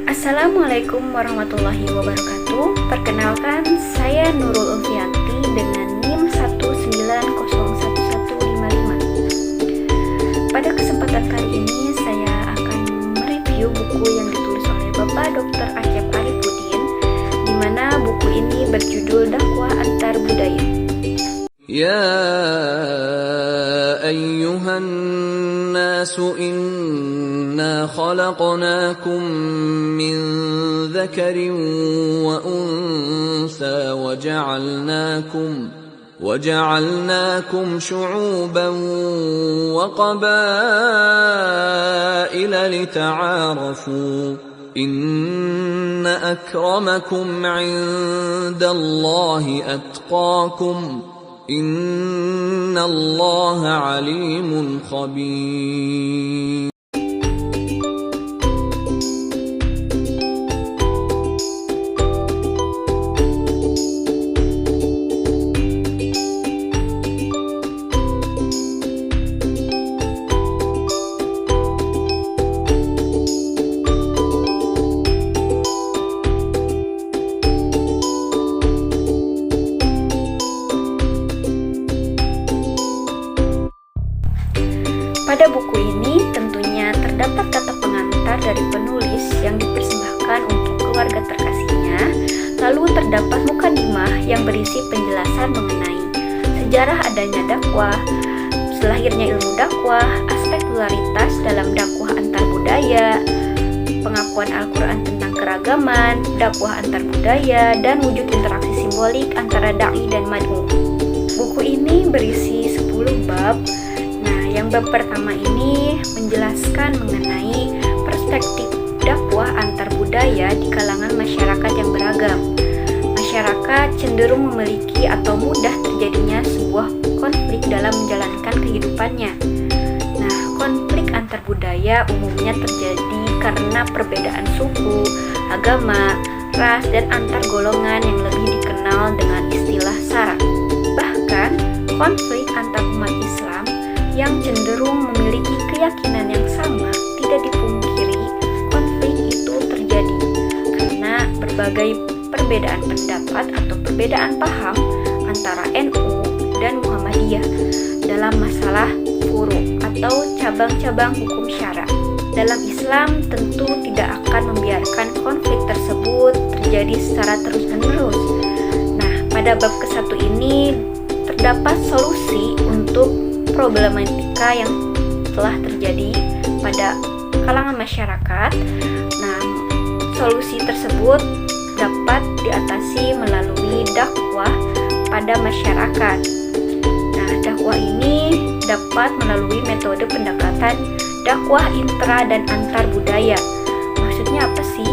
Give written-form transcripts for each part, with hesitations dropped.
Assalamualaikum warahmatullahi wabarakatuh. Perkenalkan, saya Nurul Ulfianti dengan NIM 1901155. Pada kesempatan kali ini saya akan mereview buku yang ditulis oleh Bapak Dr. Acep Arifudin, di mana buku ini berjudul Dakwah Antar Budaya. Ya ayyuhan nasu inna khalaqnakum min dzakarin wa untha وجعلناكم شعوبا وقبائل لتعارفوا إن أكرمكم عند الله أتقاكم إن الله عليم خبير. Pada buku ini tentunya terdapat kata pengantar dari penulis yang dipersembahkan untuk keluarga terkasihnya. Lalu terdapat mukadimah yang berisi penjelasan mengenai sejarah adanya dakwah, lahirnya ilmu dakwah, aspek pluralitas dalam dakwah antar budaya, pengakuan Al-Quran tentang keragaman, dakwah antar budaya, dan wujud interaksi simbolik antara da'i dan mad'u. Buku ini berisi 10 bab. Yang bab pertama ini menjelaskan mengenai perspektif dakwah antar budaya di kalangan masyarakat yang beragam. Masyarakat cenderung memiliki atau mudah terjadinya sebuah konflik dalam menjalankan kehidupannya. Nah, konflik antar budaya umumnya terjadi karena perbedaan suku, agama, ras, dan antar golongan yang lebih dikenal dengan istilah sara. Bahkan, konflik antar umat Islam yang cenderung memiliki keyakinan yang sama tidak dipungkiri konflik itu terjadi karena berbagai perbedaan pendapat atau perbedaan paham antara NU dan Muhammadiyah dalam masalah furu' atau cabang-cabang hukum syara. Dalam Islam tentu tidak akan membiarkan konflik tersebut terjadi secara terus-menerus. Nah, pada bab ke-1 ini terdapat solusi untuk problematika yang telah terjadi pada kalangan masyarakat. Nah, solusi tersebut dapat diatasi melalui dakwah pada masyarakat. Nah, dakwah ini dapat melalui metode pendekatan dakwah intra dan antar budaya. Maksudnya apa sih?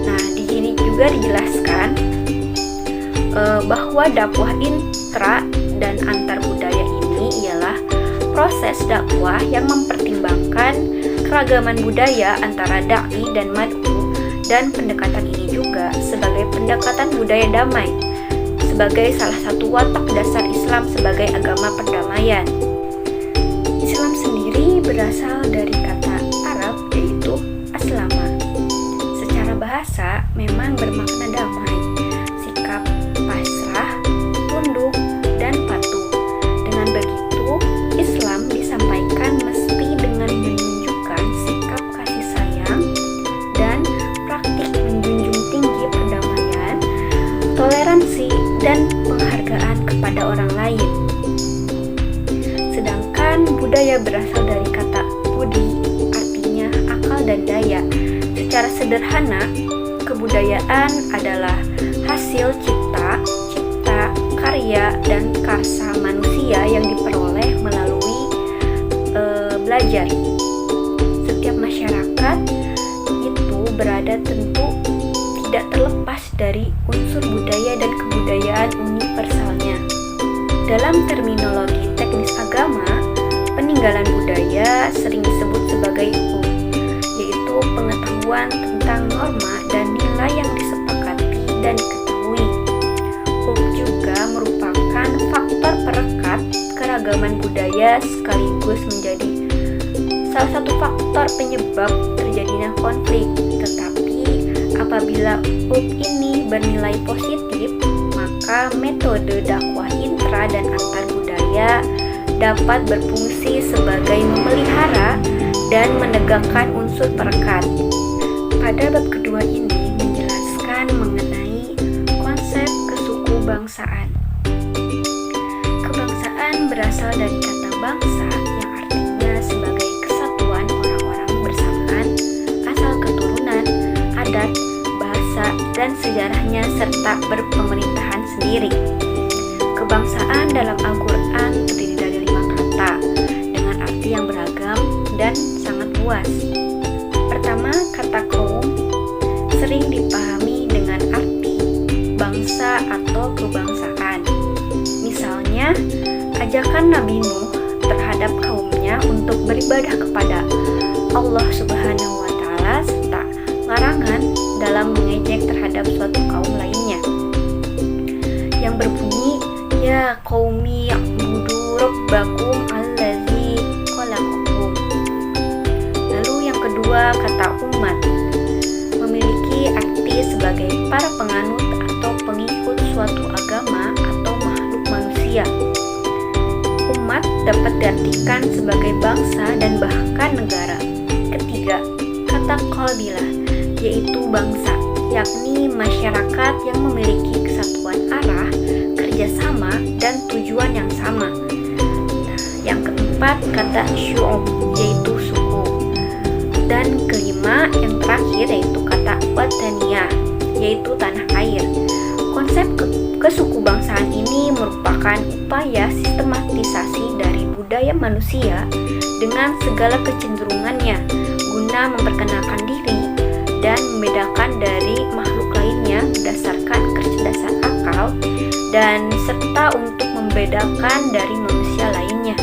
Nah, di sini juga dijelaskan bahwa dakwah intra dan antar budaya ini ialah proses dakwah yang mempertimbangkan keragaman budaya antara da'i dan mad'u, dan pendekatan ini juga sebagai pendekatan budaya damai sebagai salah satu watak dasar Islam sebagai agama perdamaian. Islam sendiri berasal dari kata Arab yaitu aslama. Secara bahasa memang bermakna damai, sikap pasrah, tunduk, dan patuh. Dengan begitu, Islam disampaikan mesti dengan menunjukkan sikap kasih sayang dan praktik menjunjung tinggi perdamaian, toleransi, dan penghargaan kepada orang lain. Sedangkan budaya berasal dari kata budi, artinya akal dan daya. Secara sederhana, kebudayaan adalah hasil cipta, karya, dan karsa manusia yang diperoleh melalui belajar. Setiap masyarakat itu berada tentu tidak terlepas dari unsur budaya dan kebudayaan universalnya. Dalam terminologi teknis agama, peninggalan budaya sering disebut sebagai hukum, yaitu pengetahuan tentang norma dan nilai yang disepakati dan diketahui. Hukum juga merupakan faktor perekat keragaman budaya sekaligus menjadi salah satu faktor penyebab terjadinya konflik. Tetapi apabila ini bernilai positif, maka metode dakwah intra dan antar budaya dapat berfungsi sebagai memelihara dan menegakkan unsur perekat. Pada bab kedua ini menjelaskan mengenai konsep kesukubangsaan. Kebangsaan berasal dari kata bangsa yang artinya sebagai kesatuan orang-orang bersamaan, asal keturunan, adat, bahasa, dan sejarahnya serta berpemerintahan sendiri. Kebangsaan dalam Al-Quran terdiri dari 5 kata dengan arti yang beragam dan sangat luas. Pertama, kata kaum sering dipahami dengan arti bangsa atau kebangsaan. Misalnya, ajakan Nabi Nuh terhadap kaumnya untuk beribadah kepada Allah Subhanahu wa Ta'ala serta larangan dalam mengejek terhadap suatu kaum lainnya yang berbunyi, ya qaumi ya'budu rabbakum allazi khalaqakum. Lalu yang kedua, kata umat memiliki arti sebagai para penganut atau pengikut suatu agama atau makhluk manusia. Umat dapat diartikan sebagai bangsa dan bahkan negara. Ketiga, kata qabilah, yaitu bangsa, yakni masyarakat yang memiliki kesatuan arah, kerjasama, dan tujuan yang sama. Yang keempat, kata syu'ub, yaitu suku. Dan kelima, yang terakhir, yaitu kata wataniyah, yaitu tanah air. Konsep kesukubangsaan ini merupakan upaya sistematisasi dari budaya manusia dengan segala kecenderungannya guna memperkenalkan diri dan membedakan dari makhluk lainnya berdasarkan kecerdasan akal dan serta untuk membedakan dari manusia lainnya.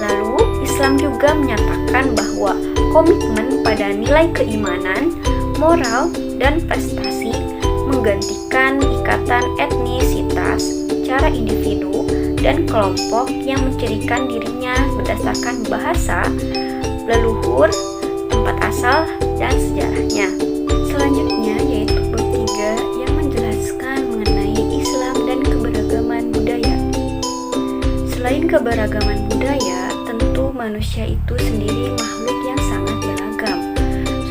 Lalu, Islam juga menyatakan bahwa komitmen pada nilai keimanan, moral, dan prestasi menggantikan ikatan etnisitas secara individu dan kelompok yang mencirikan dirinya berdasarkan bahasa, leluhur, tempat asal, dan sejarahnya. Selanjutnya yaitu bab 3 yang menjelaskan mengenai Islam dan keberagaman budaya. Selain keberagaman budaya, tentu manusia itu sendiri makhluk yang sangat beragam,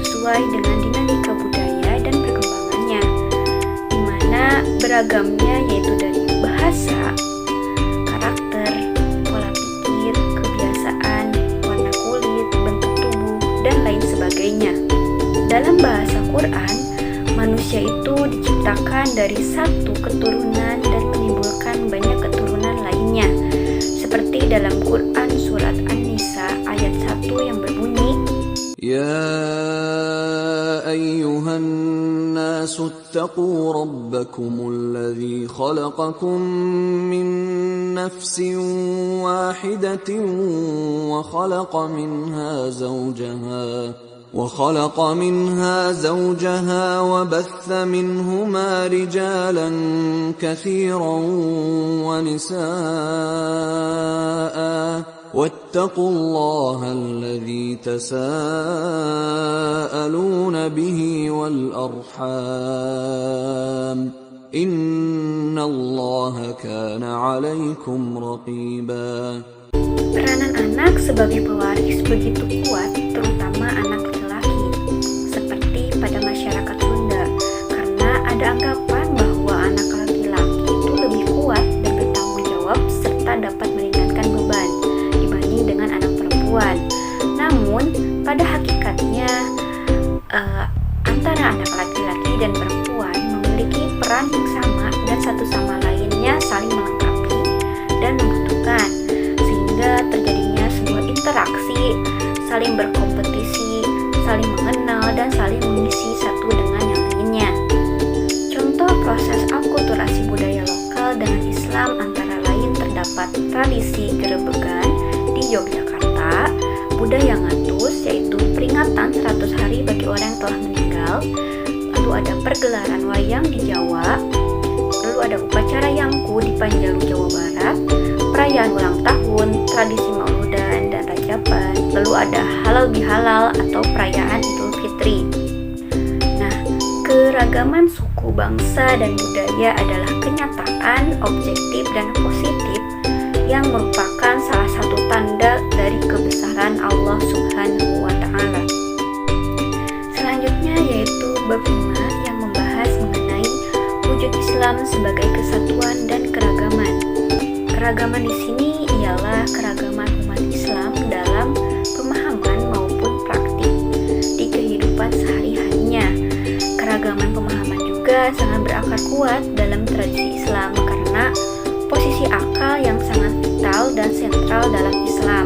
sesuai dengan dinamika budaya dan perkembangannya, di mana beragamnya yaitu dari bahasa, karakter, pola pikir, kebiasaan, warna kulit, bentuk tubuh, dan lain sebagainya. Dalam bahasa Quran, manusia itu diciptakan dari satu keturunan dan menimbulkan banyak keturunan lainnya. Seperti dalam Quran surat An-Nisa ayat 1 yang berbunyi, يا أيها الناس اتقوا ربكم الذي خلقكم من نفس واحدة وخلق منها زوجها وبث منهما رجالا كثيرا ونساء واتقوا الله الذي تساءلون به والأرحام إن الله كان عليكم رقيبا. peranan anak sebagai pewaris begitu kuat, terutama anak laki-laki, seperti pada masyarakat Sunda, karena ada anggapan bahwa anak laki-laki itu lebih kuat dan bertanggung jawab serta dapat meringankan beban dibanding dengan anak perempuan. Namun, pada hakikatnya antara anak laki-laki dan perempuan memiliki peran yang sama dan satu sama lainnya saling melengkapi dan membutuhkan, sehingga terjadinya sebuah interaksi, saling berkompetisi, saling mengenal, dan saling mengisi satu dengan yang lainnya. Contoh proses akulturasi budaya lokal dengan Islam antara lain terdapat tradisi gerebegan di Yogyakarta, budaya ngatus yaitu peringatan 100 hari bagi orang yang telah meninggal, lalu ada pergelaran wayang di Jawa, lalu ada upacara Yangku di Panjalu, Jawa Barat, perayaan ulang tahun, tradisi Mauludan dan Rajaban, lalu ada halal bihalal atau perayaan Idul Fitri. Nah, keragaman suku, bangsa, dan budaya adalah kenyataan objektif dan positif yang merupakan salah satu tanda dari kebesaran Allah Subhanahu wa Ta'ala. Selanjutnya yaitu bab 5 yang membahas mengenai wujud Islam sebagai kesatuan dan keragaman. Keragaman di sini ialah keragaman umat Islam dalam pemahaman maupun praktik di kehidupan sehari-harinya. Keragaman pemahaman juga sangat berakar kuat dalam tradisi Islam karena posisi akal yang sangat vital dan sentral dalam Islam.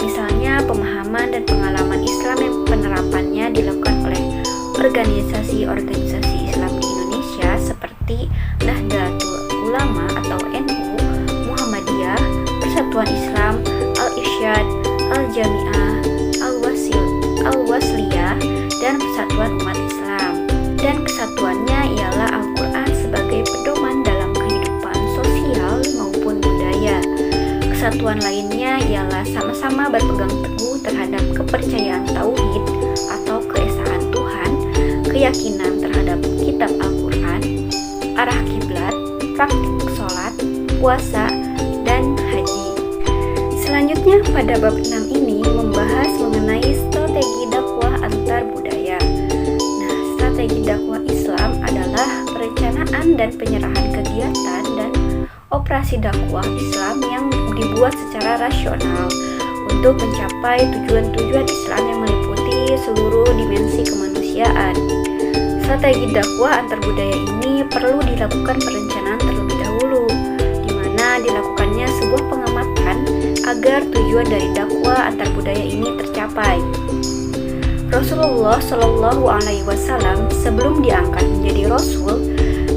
Misalnya pemahaman dan pengalaman Islam yang penerapannya dilakukan oleh organisasi-organisasi Islam di Indonesia seperti Nahdlatul Ulama atau NU, Muhammadiyah, Persatuan Islam, Al-Irsyad, Al-Jami'ah, Al-Wasliyah, dan Persatuan Umat Islam. Dan kesatuannya ialah Al-Quran sebagai pedoman dalam kehidupan sosial maupun budaya. Kesatuan lainnya ialah sama-sama berpegang teguh terhadap kepercayaan tauhid atau keesaan Tuhan, keyakinan terhadap kitab Al-Quran, arah kiblat, praktik sholat, puasa, dan haji. Selanjutnya pada bab 6 ini membahas mengenai strategi dakwah antar budaya. Nah, strategi dakwah Islam adalah perencanaan dan penyerahan kegiatan dan operasi dakwah Islam yang dibuat secara rasional untuk mencapai tujuan-tujuan Islam yang meliputi seluruh dimensi kemanusiaan. Strategi dakwah antar budaya ini perlu dilakukan perencanaan terlebih dahulu, di mana dilakukannya sebuah pengamatan agar tujuan dari dakwah antar budaya ini tercapai. Rasulullah Shallallahu Alaihi Wasallam sebelum diangkat menjadi Rasul,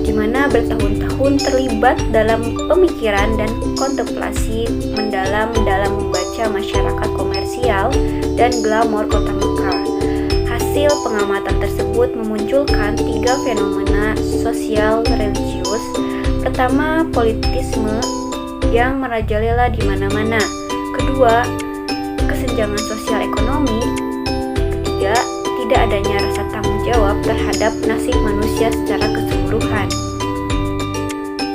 di mana bertahun-tahun terlibat dalam pemikiran dan kontemplasi mendalam dalam membaca masyarakat komersial dan glamor kota Mekah. Hasil pengamatan tersebut memunculkan 3 fenomena sosial religius. Pertama, politisme yang merajalela di mana-mana. Kedua, kesenjangan sosial ekonomi. Ketiga, tidak adanya rasa tanggung jawab terhadap nasib manusia secara keseluruhan.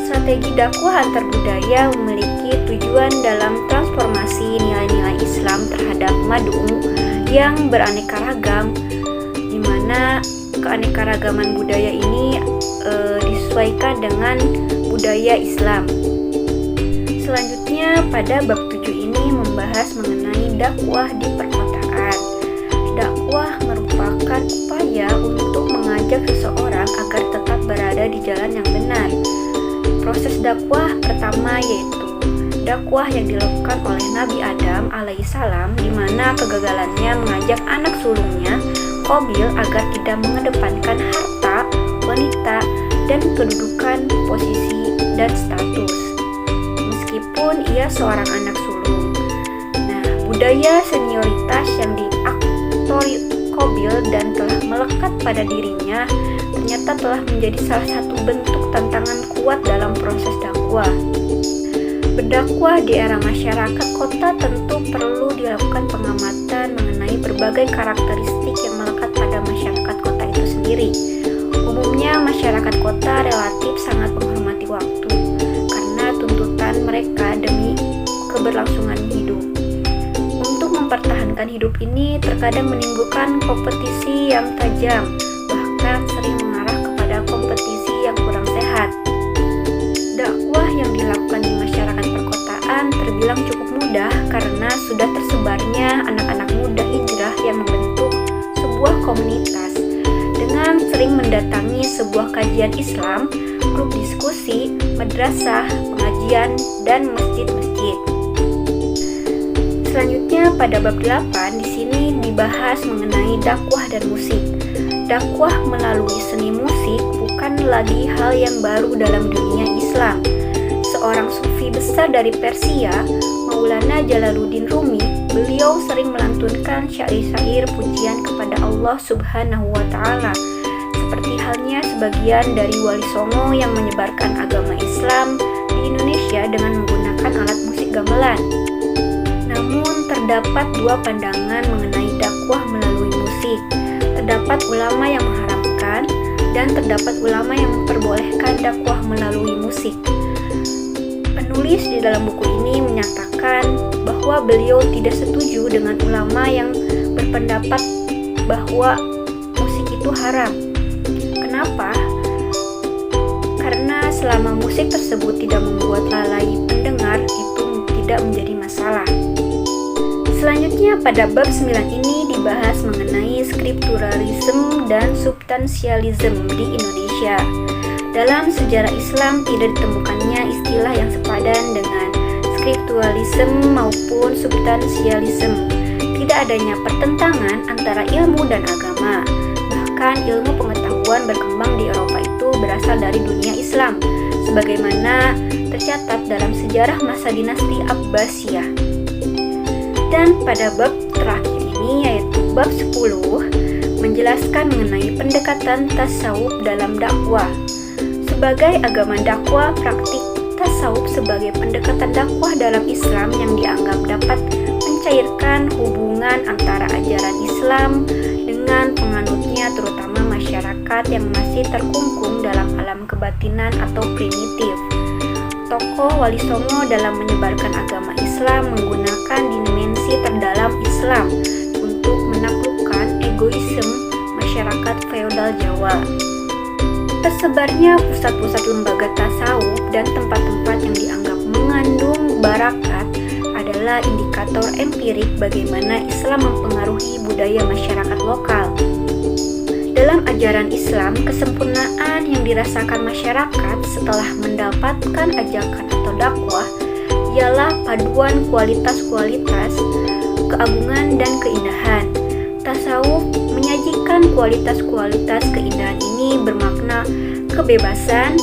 Strategi dakwah antar budaya memiliki tujuan dalam transformasi nilai-nilai Islam terhadap mad'u yang beraneka ragam, di mana keanekaragaman budaya ini disesuaikan dengan budaya Islam. Selanjutnya pada bab 7 ini membahas mengenai dakwah di perkotaan. Dakwah merupakan upaya untuk mengajak seseorang agar tetap berada di jalan yang benar. Proses dakwah pertama yaitu dakwah yang dilakukan oleh Nabi Adam alaihissalam, di mana kegagalannya mengajak anak sulungnya Qabil agar tidak mengedepankan harta, wanita, dan kedudukan, posisi, dan status, meskipun ia seorang anak sulung. Nah, budaya senioritas yang diaktori Qabil dan telah melekat pada dirinya ternyata telah menjadi salah satu bentuk tantangan kuat dalam proses dakwah. Berdakwah di era masyarakat kota tentu perlu dilakukan pengamatan mengenai berbagai karakteristik yang melekat pada masyarakat kota itu sendiri. Umumnya masyarakat kota relatif sangat menghormati waktu karena tuntutan mereka demi keberlangsungan hidup. Untuk mempertahankan hidup ini terkadang menimbulkan kompetisi yang tajam, bahkan sering mengarah kepada kompetisi yang kurang sehat. Dakwah yang dilakukan di masyarakat perkotaan terbilang cukup mudah karena sudah tersebarnya anak-anak muda hijrah yang membentuk sebuah komunitas dengan sering mendatangi sebuah kajian Islam, grup diskusi, madrasah, pengajian, dan masjid-masjid. Selanjutnya pada bab 8 di sini dibahas mengenai dakwah dan musik. Dakwah melalui seni musik bukan lagi hal yang baru dalam dunia Islam. Seorang sufi besar dari Persia, Maulana Jalaluddin Rumi, beliau sering melantunkan syair-syair pujian kepada Allah Subhanahu wa Ta'ala, seperti halnya sebagian dari Wali Songo yang menyebarkan agama Islam di Indonesia dengan menggunakan alat musik gamelan. Namun terdapat dua pandangan mengenai dakwah melalui musik. Terdapat ulama yang mengharamkan dan terdapat ulama yang memperbolehkan dakwah melalui musik. Penulis di dalam buku ini menyatakan bahwa beliau tidak setuju dengan ulama yang berpendapat bahwa musik itu haram. Kenapa? Karena selama musik tersebut tidak membuat lalai pendengar, itu tidak menjadi masalah. Selanjutnya pada bab 9 ini dibahas mengenai skripturalisme dan substansialisme di Indonesia. Dalam sejarah Islam tidak ditemukannya istilah yang sepadan dengan skripturalisme maupun substansialisme. Tidak adanya pertentangan antara ilmu dan agama. Bahkan ilmu pengetahuan berkembang di Eropa itu berasal dari dunia Islam, sebagaimana tercatat dalam sejarah masa dinasti Abbasiyah. Dan pada bab terakhir ini, yaitu bab 10, menjelaskan mengenai pendekatan tasawuf dalam dakwah. Sebagai agama dakwah, praktik tasawuf sebagai pendekatan dakwah dalam Islam yang dianggap dapat mencairkan hubungan antara ajaran Islam dengan penganutnya, terutama masyarakat yang masih terkungkung dalam alam kebatinan atau primitif. Tokoh Wali Songo dalam menyebarkan agama Islam menggunakan dimensi terdalam Islam untuk menaklukkan egoisme masyarakat feodal Jawa. Tersebarnya pusat-pusat lembaga tasawuf dan tempat-tempat yang dianggap mengandung barakat adalah indikator empirik bagaimana Islam mempengaruhi budaya masyarakat lokal. Dalam ajaran Islam, kesempurnaan yang dirasakan masyarakat setelah mendapatkan ajakan atau dakwah ialah paduan kualitas-kualitas, keagungan dan keindahan. Tasawuf menyajikan kualitas-kualitas keindahan ini bermakna kebebasan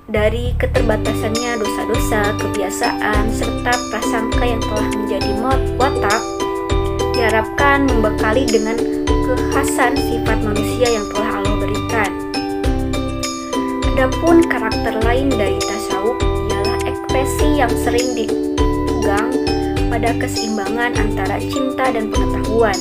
dari keterbatasannya dosa-dosa, kebiasaan, serta prasangka yang telah menjadi watak, diharapkan membekali dengan kekhasan sifat manusia yang telah Allah berikan. Adapun karakter lain dari tasawuf ialah ekspresi yang sering dipegang pada keseimbangan antara cinta dan pengetahuan.